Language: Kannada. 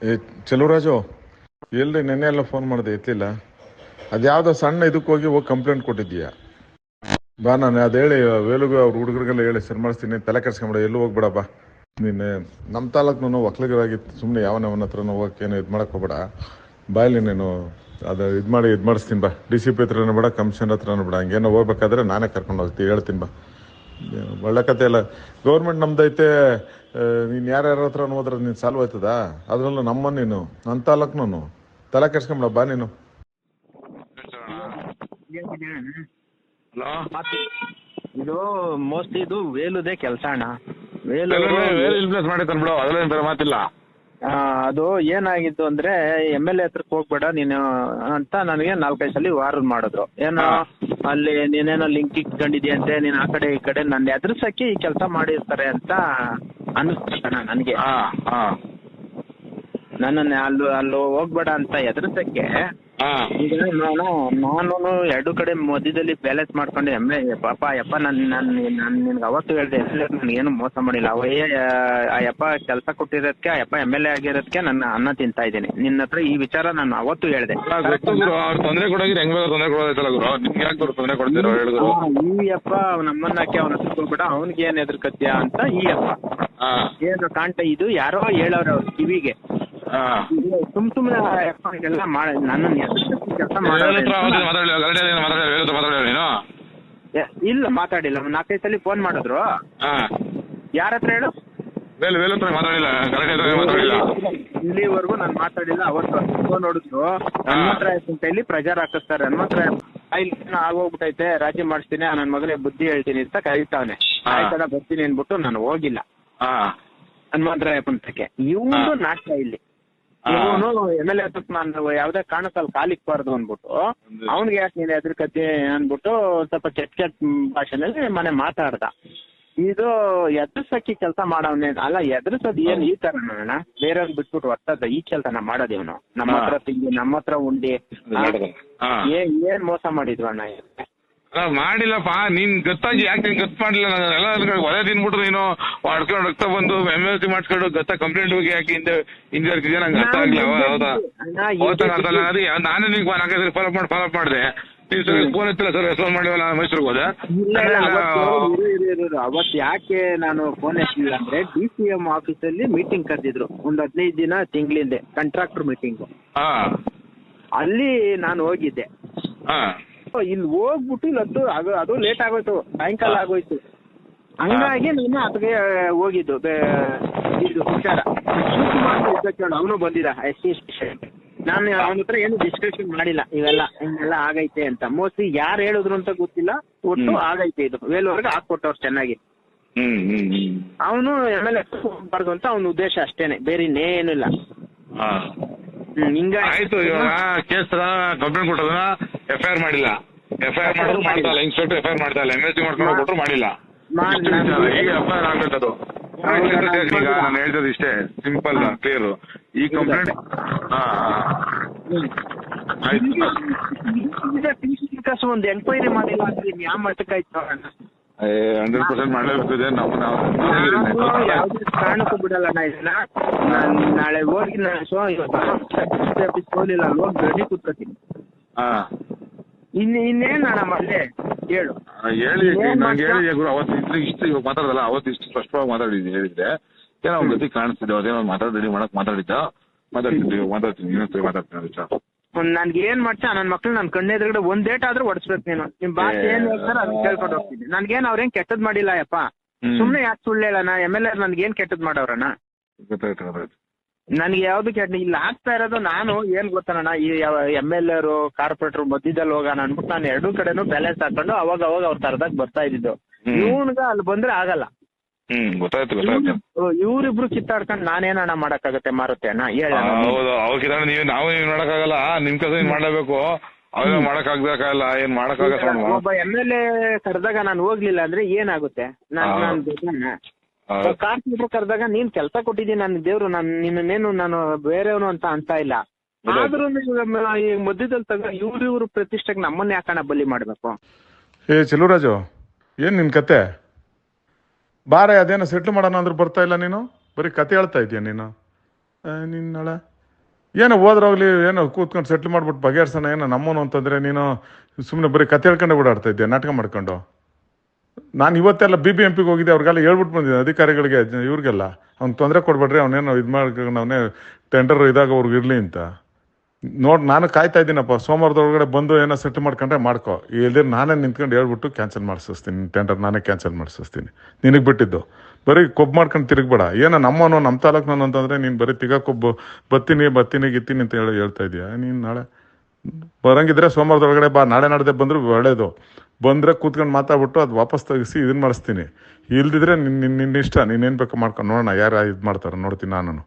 ಏ ಚೆಲುವರಾಜು, ಎಲ್ರಿ ನೆನ್ನೆ ಎಲ್ಲ ಫೋನ್ ಮಾಡಿದೆ ಎತ್ತಲಿಲ್ಲ. ಅದ್ಯಾವುದೋ ಸಣ್ಣ ಇದಕ್ಕೆ ಹೋಗಿ ಕಂಪ್ಲೇಂಟ್ ಕೊಟ್ಟಿದ್ದೀಯಾ? ಬಾ, ನಾನು ಅದು ಹೇಳಿ ವೇಲುಗೂ ಅವ್ರ ಹುಡುಗರಿಗೆಲ್ಲ ಹೇಳಿ ಸರಿ ಮಾಡಿಸ್ತೀನಿ. ತಲೆ ಕೆಡ್ಸ್ಕೊಂಬಿಡ, ಎಲ್ಲೂ ಹೋಗ್ಬೇಡ. ಬಾ, ನೀನು ನಮ್ಮ ತಾಲೂಕು ಒಕ್ಕಲಿಗರಾಗಿತ್ತು, ಸುಮ್ಮನೆ ಯಾವನ ಹತ್ರನೂ ಹೋಗೋಕ್ಕೇನು ಇದು ಮಾಡೋಕೆ ಹೋಗ್ಬೇಡ. ಬಾಯಲ್ಲಿ ನೀನು ಅದು ಇದು ಮಾಡಿಸ್ತೀನಿ. ಬಾ, ಡಿ ಸಿ ಪಿ ಹತ್ರನೂ ಬೇಡ, ಕಮಿಷನರ್ ಹತ್ರನೂ ಬೇಡ. ಹಂಗೇನೋ ಹೋಗ್ಬೇಕಾದ್ರೆ ನಾನೇ ಕರ್ಕೊಂಡು ಹೋಗ್ತೀನಿ, ಹೇಳ್ತೀನಿ. ಬಾ, ಒಳ್ಳೆ ಕತೆ ಇಲ್ಲ. ಗೌರ್ಮೆಂಟ್ ನಮ್ದೈತೆ, ನೀನು ಯಾರ್ಯಾರ ಹತ್ರ ಹೋದ್ರೆ ನೀನು ಸಾಲ್ವ್ ಆಯ್ತದ? ಅದರಲ್ಲೂ ನಮ್ಮ ನೀನು ನನ್ನ ತಾಲೂಕ್ನು ತಲೆ ಕೆಡ್ಸ್ಕೊಂಬಿಡ. ಬಾ ನೀನು. ಹಲೋ, ಇದು ಮೋಸ್ಟ್ಲಿ ಇದು ವೇಲುದೇ ಕೆಲಸ ಅಣ್ಣ. ವೇಲು ಇನ್ಫ್ಲೂಯೆನ್ಸ್ ಮಾಡಿ ತಂದ್ಬಿಡು, ಅದ್ರಲ್ಲಿ ಬೇರೆ ಮಾತಿಲ್ಲ. ಅದು ಏನಾಗಿತ್ತು ಅಂದ್ರೆ MLA ಹತ್ರಕ್ಕೆ ಹೋಗ್ಬೇಡ ನೀನು ಅಂತ ನನಗೆ 4-5 ಸಲ ವಾರ್ನ್ ಮಾಡಿದ್ರು. ಏನೋ ಅಲ್ಲಿ ನೀನೇನೋ ಲಿಂಕ್ ಇಟ್ಕೊಂಡಿದ್ಯಂತೆ, ನೀನ್ ಆ ಕಡೆ ಈ ಕಡೆ ನನ್ನ ಎದುರ್ಸಕ್ಕೆ ಈ ಕೆಲಸ ಮಾಡಿರ್ತಾರೆ ಅಂತ ಅನಿಸ್ತಣ್ಣ ನನಗೆ. ನನ್ನನ್ನು ಅಲ್ಲಿ ಹೋಗ್ಬೇಡ ಅಂತ ಎದುರ್ಸಕ್ಕೆ ಈಗ ನಾನು ಎರಡು ಕಡೆ ಮಧ್ಯದಲ್ಲಿ ಬ್ಯಾಲೆನ್ಸ್ ಮಾಡ್ಕೊಂಡು ಯಪ್ಪ ನಾನು ನಿನ್ಗೆ ಅವತ್ತು ಹೇಳ್ದೆ, ಏನು ಮೋಸ ಮಾಡಿಲ್ಲ. ಆ ಯಪ್ಪ ಕೆಲಸ ಕೊಟ್ಟಿರೋದಕ್ಕೆ, ಆ ಯಪ್ಪ MLA ಆಗಿರೋದಕ್ಕೆ ನನ್ನ ಅನ್ನ ತಿಂತಾ ಇದ್ದೀನಿ. ನಿನ್ನ ಹತ್ರ ಈ ವಿಚಾರ ನಾನು ಅವತ್ತು ಹೇಳ್ದೆ. ತೊಂದರೆ ಕೊಡೋಗಿ ಹೆಂಗ್ ತೊಂದರೆ ಕೊಡೋದೈತಲ್ಲ ಗುರು, ನಿಮ್ಗೆ ಯಾಕೆ ತೊಂದರೆ ಕೊಡ್ತೀರೋ ಹೇಳಿದ್ರು. ಈ ಯಪ್ಪ ನಮ್ಮನ್ನಕ್ಕೆ ಅವನ ಹತ್ರ ಹೋಗ್ಬೇಡ, ಅವನಿಗೆ ಏನ್ ಎದುರ್ಕತ್ಯ ಅಂತ ಈ ಯಪ್ಪ ಏನು ಕಾಣ್ತ. ಇದು ಯಾರೋ ಹೇಳೋರು ಅವ್ರ ಕಿವಿಗೆ, ಸುಮ್ನೆ ಎಲ್ಲ ನನ್ನ ಕೆಲಸ ಇಲ್ಲ ಮಾತಾಡಿಲ್ಲ. 4-5 ಸಲ ಫೋನ್ ಮಾಡಿದ್ರು. ಯಾರ ಹತ್ರ ಹೇಳು? ಇಲ್ಲಿವರೆಗೂ ನಾನು ಮಾತಾಡಿಲ್ಲ. ಅವತ್ತು ಫೋನ್ ನೋಡಿದ್ರು, ಹನುಮಂತರಾಯ ಅಂತ ಇಲ್ಲಿ ಪ್ರಜಾರ ಹಾಕಿಸ್ತಾರೆ. ಹನುಮಂತರಾಯ ಆಗೋಗ್ಬಿಟ್ಟೈತೆ, ರಾಜಿ ಮಾಡಿಸ್ತೀನಿ, ನನ್ನ ಮಗನಿಗೆ ಬುದ್ಧಿ ಹೇಳ್ತೀನಿ ಅಂತ ಕರೀತಾವನೆ. ಆಯ್ತದ ಬರ್ತೀನಿ ಅನ್ಬಿಟ್ಟು ನಾನು ಹೋಗಿಲ್ಲ ಹನುಮಂತರಾಯ ಪಂಥಕ್ಕೆ. ಇವನು ನಾಟಕ ಇಲ್ಲಿ. ಇವನು MLA ಹತ್ರ ನಾನು ಯಾವ್ದೇ ಕಾರಣಕ್ಕಲ್ಲಿ ಕಾಲಿಕ್ಬಾರ್ದು ಅನ್ಬಿಟ್ಟು ಅವ್ನಿಗೆ ಯಾಕೆ ನೀನು ಎದುರ್ಕತಿ ಅನ್ಬಿಟ್ಟು ಸ್ವಲ್ಪ ಕೆಟ್ಟ ಭಾಷೆನಲ್ಲಿ ಮನೆ ಮಾತಾಡ್ದ. ಇದು ಎದುರ್ಸಕ್ಕಿ ಕೆಲಸ ಮಾಡವನೇ ಅಲ್ಲ. ಎದುರ್ಸೋದ್ ಏನ್ ಈ ತರ ಅಣ್ಣ, ಬೇರೆಯವ್ರಿಗೆ ಬಿಟ್ಬಿಟ್ಟು ಒಟ್ಟದ ಈ ಕೆಲಸನ ಮಾಡೋದು ಇವನು. ನಮ್ಮ ಹತ್ರ ತಿಂಡಿ, ನಮ್ಮ ಹತ್ರ ಉಂಡಿ, ಏನ್ ಮೋಸ ಮಾಡಿದ್ವು ಅಣ್ಣ. ಮಾಡಿಲ್ಲಪ್ಪ, ನೀನ್ ಗೊತ್ತಾಗಿ ಯಾಕೆ ನೀನ್ ಗೊತ್ತು ಮಾಡಿಲ್ಲ? ಎಲ್ಲ ಒಲೆ ತಿನ್ಬಿಟ್ರು ನೀನು ಮಾಡ್ಕೊಂಡು ರಕ್ತ ಬಂದು MLC ಮಾಡ್ಕೊಂಡು ಗೊತ್ತಾ ಕಂಪ್ಲೇಂಟ್ ಹೋಗಿ ಯಾಕೆ ಹಿಂದೆ ಇರ್ತಿದ್ಯಾ? ನಂಗೆ ಅರ್ಥ ಆಗ್ಲಿಲ್ಲ. ಹೌದಾ, ಅರ್ಥ ಅಲ್ಲ. ಅದೇ ನಾನೇ ನಿಂಗೆ 4 ಫಾಲೋಅಪ್ ಮಾಡಿದೆ. ನೀವು ಫೋನ್ ಎತ್ತಿಲ್ಲ ಸರ್, ಫೋನ್ ಮಾಡಿವಲ್ಲ, ಮೈಸೂರಿಗೆ ಹೋದೆ. ಅವತ್ತು ಯಾಕೆ ನಾನು ಫೋನ್ ಎತ್ತಿಲ್ಲ ಅಂದ್ರೆ DCM ಆಫೀಸಲ್ಲಿ ಮೀಟಿಂಗ್ ಕರೆದಿದ್ರು ಒಂದು 15 ದಿನ ತಿಂಗಳಿಂದೆ, ಕಾಂಟ್ರಾಕ್ಟರ್ ಮೀಟಿಂಗ್. ಅಲ್ಲಿ ನಾನು ಹೋಗಿದ್ದೆ. ಇಲ್ಲಿ ಹೋಗ್ಬಿಟ್ಟು ಇಲ್ಲದ್ದು ಅದು ಲೇಟ್ ಆಗೋಯ್ತು, ಸಾಯಂಕಾಲ ಆಗೋಯ್ತು. ಹಂಗಾಗಿ ನಾನು ಅದಕ್ಕೆ ಹೋಗಿದ್ದು. ಇದು ವಿಚಾರ ಅವನು ಬಂದಿದ್ದ SC ಸ್ಟೇಷನ್. ನಾನು ಅವನ ಹತ್ರ ಏನು ಡಿಸ್ಕಷನ್ ಮಾಡಿಲ್ಲ, ಇವೆಲ್ಲ ಹಿಂಗೆಲ್ಲ ಆಗೈತೆ ಅಂತ. ಮೋಸ್ಟ್ಲಿ ಯಾರು ಹೇಳಿದ್ರು ಅಂತ ಗೊತ್ತಿಲ್ಲ, ಒಟ್ಟು ಆಗೈತೆ ಇದು. ವೇಲುವರೆಗೆ ಹಾಕೊಟ್ಟವ್ರು ಚೆನ್ನಾಗಿ. ಅವನು MLA ಹೋಗ್ಬಾರ್ದು ಅಂತ ಅವನ ಉದ್ದೇಶ ಅಷ್ಟೇನೆ, ಬೇರೆ ಇನ್ನೇನಿಲ್ಲ. ಆಯ್ತು, ಇವಾಗ ಕೇಸ್ ಕಂಪ್ಲೇಂಟ್ ಕೊಟ್ಟೋದನ್ನ FIR ಮಾಡಿಲ್ಲ. FIR ಮಾಡಿದ್ರು ಮಾಡ್ತಾ ಇಲ್ಲ, ಇನ್ಸ್ಪೆಕ್ಟರ್ FIR ಮಾಡ್ತಾ ಇಲ್ಲ, MLC ಮಾಡ್ಕೊಂಡು ಕೊಟ್ಟರು ಮಾಡಿಲ್ಲ. ಈಗ FIR ಆಗ್ಬೇಕದು. ಈಗ ನಾನು ಹೇಳ್ತದ ಇಷ್ಟೇ, ಸಿಂಪಲ್ ಕ್ಲಿಯರ್. ಈ ಕಂಪ್ಲೇಂಟ್ ಒಂದು ಎಂಕ್ವೈರಿ ಮಾಡಿಲ್ಲ ಯಾವ ಮಟ್ಟಕ್ಕಾಯ್ತು? 100% ಮಾಡಲೇಬೇಕಿದೆ. ಯಾವ್ದು ಕಾರಣಕ್ಕೂ ಬಿಡಲ್ಲ ಅಣ್ಣ ಇದನ್ನ. ನಾಳೆ ಹೋಗಿ ಹೋಗ್ಲಿಲ್ಲ, ಅಲ್ಲಿ ಹೋಗಿ ಗಡಿ ಕೂತ್ಕೊತೀನಿ. ಇನ್ನೇನ್ ಅಣ್ಣ ಮತ್ತೆ ಹೇಳು. ಹೇಳಿ ನಂಗೆ ಹೇಳಿ ಗುರು, ಅವತ್ತು ಇಷ್ಟು ಇವಾಗ ಮಾತಾಡಲ್ಲ, ಅವತ್ತು ಇಷ್ಟು ಸ್ಪಷ್ಟವಾಗಿ ಹೇಳಿದ್ರೆ ಏನೋ ಅವ್ನ ಗತಿ ಕಾಣಿಸ್ತಿದ್ದೆ. ಅದೇನೋ ರೆಡಿ ಮಾಡಕ್ ಮಾತಾಡ್ತೀನಿ ಇನ್ನೊಂದ್ಸರಿ ಮಾತಾಡ್ತೀನಿ. ನನ್ಗೆ ಏನ್ ಮಾಡ್ತಾ ನನ್ನ ಮಕ್ಳು ನನ್ನ ಕಣ್ಣೆದುರುಗಡೆ ಒಂದ್ ಡೇಟ್ ಆದ್ರೂ ಹೊಡ್ಸ್ಬೇಕು ನೀನು. ನಿಮ್ ಭಾಷೆ ಏನ್ ಹೇಳ್ತಾರ ಅದನ್ನ ಕೇಳ್ಕೊಂಡು ಹೋಗ್ತೀನಿ. ನನ್ಗೇನ್ ಅವ್ರೇನ್ ಕೆಟ್ಟದ್ ಮಾಡಿಲ್ಲ ಯಪ್ಪ, ಸುಮ್ನೆ ಯಾಕೆ ಸುಳ್ಳು ಹೇಳಣ? MLA ನನ್ಗೇನ್ ಕೆಟ್ಟದ್ ಮಾಡವ್ರಣ್ಣ? ನನ್ಗೆ ಯಾವ್ದು ಕೆಟ್ಟ ಇಲ್ಲ. ಆಗ್ತಾ ಇರೋದು ನಾನು ಏನ್ ಗೊತ್ತಣ್ಣ, ಈ MLA ಕಾರ್ಪೊರೇಟರ್ ಮಧ್ಯದಲ್ಲಿ ಹೋಗೋಣ ಅನ್ಬಿಟ್ಟು ನಾನು ಎರಡೂ ಕಡೆನೂ ಬ್ಯಾಲೆನ್ಸ್ ಹಾಕೊಂಡು ಅವಾಗ ಅವ್ರ ತರದಾಗ ಬರ್ತಾ ಇದ್ದಿದ್ದು. ಇವನ್ಗ ಅಲ್ಲಿ ಬಂದ್ರೆ ಆಗಲ್ಲ. ಇವ್ರಿಬ್ರು ಕಿತ್ತಾಡ್ಕೊಂಡು ನಾನೇನಣ್ಣ ಮಾಡಕ್ಕಾಗತ್ತೆ? ಮಾರುತ್ತೆ ಅಣ್ಣ ಹೇಳ. ನಾವು ಮಾಡಕ್ಕಾಗಲ್ಲ, ನಿಮ್ ಕೆಲಸ ಮಾಡ್ಲೇಬೇಕು. ಅವೆಲ್ಲ ಮಾಡಕ್ಕಾಗಲ್ಲ, ಏನ್ ಮಾಡಕ್ಕಾಗಲ್ಲ. ಒಬ್ಬ MLA ಕರೆದಾಗ ನಾನು ಹೋಗ್ಲಿಲ್ಲ ಅಂದ್ರೆ ಏನಾಗುತ್ತೆ? ಕಾರ್ಪೊರೇಟರ್ ಕರೆದಾಗ ನೀನ್ ಕೆಲಸ ಕೊಟ್ಟಿದ್ದೀನಿ, ನನ್ನ ದೇವ್ರು, ನಿನ್ನೇನು ನಾನು ಬೇರೆಯವನು ಅಂತ ಇಲ್ಲ. ಆದ್ರೂ ಈ ಮಧ್ಯದಲ್ಲಿ ತಗ ಇವ್ರು ಪ್ರತಿಷ್ಠೆಗೆ ನಮ್ಮನ್ನ ಯಾಕಣ್ಣ ಬಲಿ ಮಾಡ್ಬೇಕು? ಚೆಲುವರಾಜು, ಏನ್ ನಿನ್ ಕತೆ? ಬಾರೆ ಅದೇನೋ ಸೆಟ್ಲ್ ಮಾಡೋಣ ಅಂದ್ರೆ ಬರ್ತಾ ಇಲ್ಲ ನೀನು, ಬರೀ ಕತೆ ಹೇಳ್ತಾ ಇದೀಯ ನೀನು. ನಿನ್ನಳ ಏನೋ ಹೋದ್ರೋಗ್ಲಿ ಏನೋ ಕೂತ್ಕೊಂಡು ಸೆಟ್ಲ್ ಮಾಡ್ಬಿಟ್ಟು ಬಗೆಹರ್ಸೋಣ ಏನೋ ನಮ್ಮನು ಅಂತಂದರೆ ನೀನು ಸುಮ್ಮನೆ ಬರೀ ಕತೆ ಹೇಳ್ಕೊಂಡೆ ಓಡಾಡ್ತಾ ಇದ್ದೆ ನಾಟಕ ಮಾಡ್ಕೊಂಡು. ನಾನು ಇವತ್ತೆಲ್ಲ BBMPಗೆ ಹೋಗಿದ್ದೆ, ಅವ್ರಿಗೆಲ್ಲ ಹೇಳ್ಬಿಟ್ಟು ಬಂದಿದ್ದೆ ಅಧಿಕಾರಿಗಳಿಗೆ, ಇವ್ರಿಗೆಲ್ಲ ಅವ್ನು ತೊಂದರೆ ಕೊಡ್ಬೇಡ್ರಿ, ಅವನೇನೋ ಇದು ಮಾಡ್ಕೊಂಡು ಅವನೇ ಟೆಂಡರ್ ಇದಾಗ ಅವ್ರಿಗೆ ಇರಲಿ ಅಂತ. ನೋಡಿ ನಾನು ಕಾಯ್ತಾ ಇದ್ದೀನಪ್ಪ, ಸೋಮವಾರದೊಳಗಡೆ ಬಂದು ಏನೋ ಸೆಟ್ ಮಾಡ್ಕೊಂಡ್ರೆ ಮಾಡ್ಕೊ, ಇಲ್ಲದೆ ನಾನೇ ನಿಂತ್ಕೊಂಡು ಹೇಳ್ಬಿಟ್ಟು ಕ್ಯಾನ್ಸಲ್ ಮಾಡಿಸ್ತೀನಿ, ಟೆಂಡರ್ ನಾನೇ ಕ್ಯಾನ್ಸಲ್ ಮಾಡಿಸ್ತೀನಿ. ನಿನಗೆ ಬಿಟ್ಟಿದ್ದು ಬರೀ ಕೊಬ್ಬು ಮಾಡ್ಕೊಂಡು ತಿರುಗಬೇಡ. ಏನೋ ನಮ್ಮನು ನಮ್ಮ ತಾಲೂಕ್ನವನು ಅಂತಂದರೆ ನೀನು ಬರೀ ಕೊಬ್ಬು ಬತ್ತೀನಿ ಗಿತ್ತೀನಿ ಅಂತ ಹೇಳ್ತಾ ಇದೀಯ. ನೀನು ನಾಳೆ ಬರಂಗಿದ್ರೆ ಸೋಮವಾರದೊಳಗಡೆ ಬಾ, ನಾಳೆ ನಾಡ್ದೆ ಬಂದರೂ ಒಳ್ಳೇದು. ಬಂದರೆ ಕೂತ್ಕೊಂಡು ಮಾತಾಡ್ಬಿಟ್ಟು ಅದು ವಾಪಸ್ ತೆಗಿಸಿ ಇದನ್ನು ಮಾಡಿಸ್ತೀನಿ. ಇಲ್ದಿದ್ರೆ ನಿನ್ನ ಇಷ್ಟ, ನೀನೇನು ಬೇಕೋ ಮಾಡ್ಕೊಂಡು ನೋಡೋಣ ಯಾರು ಇದು ಮಾಡ್ತಾರೆ ನೋಡ್ತೀನಿ ನಾನು.